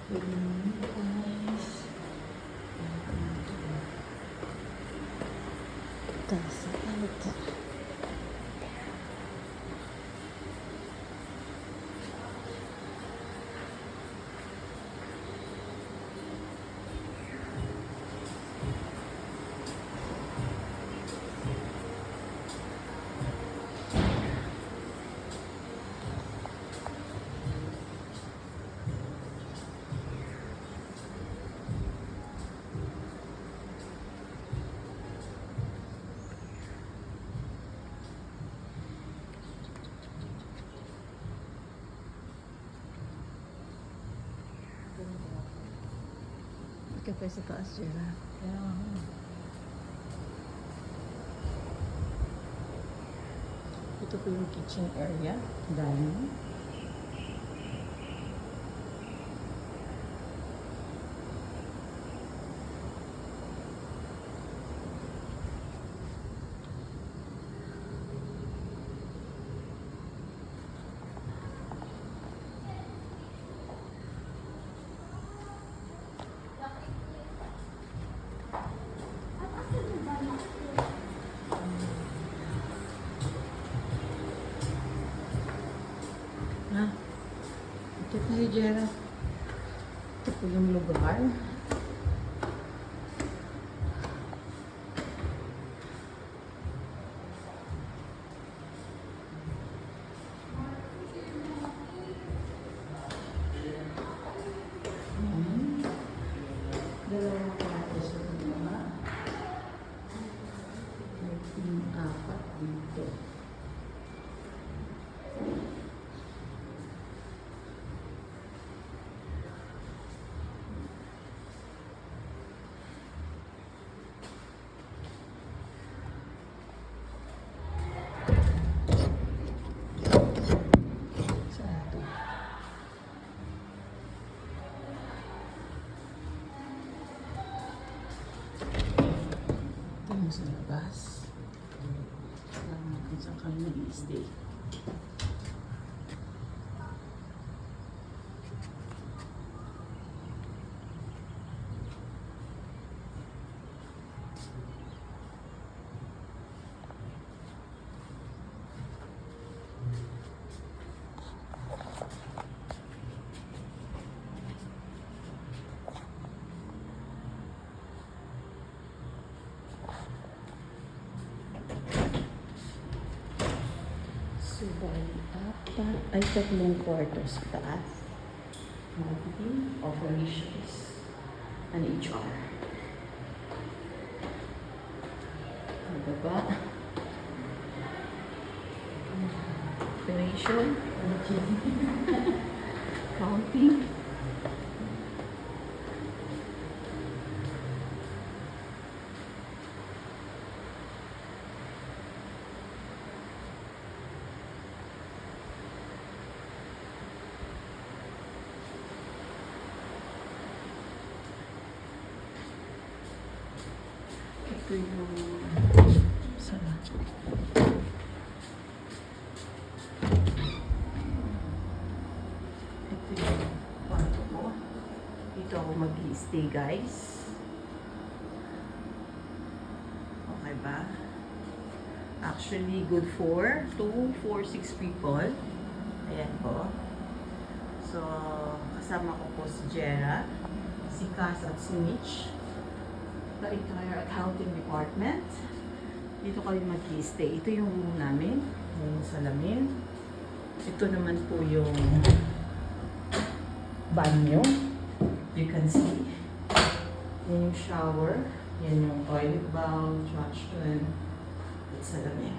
Good morning, guys. Casa Alta. Ika pa sa taas, Jera. Ito po yung kitchen area. Dining. Ha? Ito tayo, Jera. Ito po yung lugar. Dalawang kwartos sa mga. Apat dito. Sa labas. Kung saan kami nag-i-stay. So, bali, apat, ay tatlong kwarto sa taas. Marketing, operations, and HR. Ang baba. Operation, counting. Ito yung sana. Ito yung kwarto ko. Dito ako mag-i-stay, guys. Okay ba? Actually, good for 2, 4, 6 people. Ayan po. So, kasama ko po si Jera, si Cass at si Mitch. The entire accounting department. Dito kami mag-i-stay. Ito yung room namin. Yung salamin. Ito naman po yung banyo. You can see. Yan yung shower. Yan yung toilet bowl, trash can, at salamin.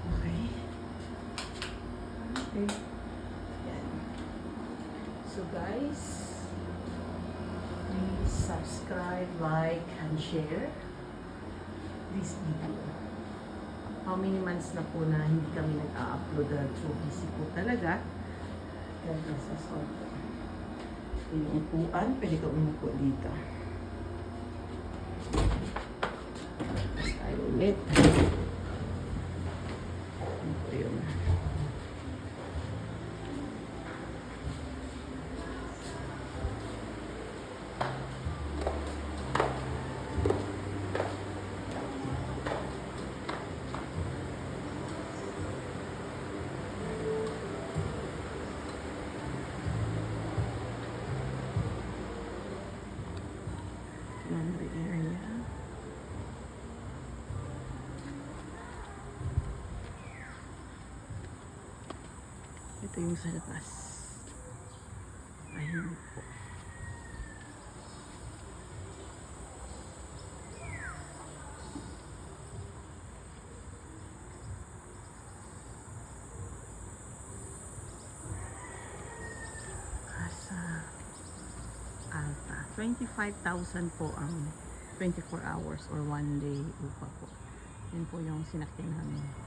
Okay. Okay. Yan. So guys, please subscribe, like, and share this video. How many months na po na hindi kami nag-upload dahil so busy po talaga. Dahil nasa sort. Ito yung upuan, pwede ka umupo dito. Tapos tayo ulit. Ito yung laundry area. Ito yung sa labas. Ayun po. Casa Alta. 25,000 po ang 24 hours or 1 day upa po. Yun po yung sinakyan namin.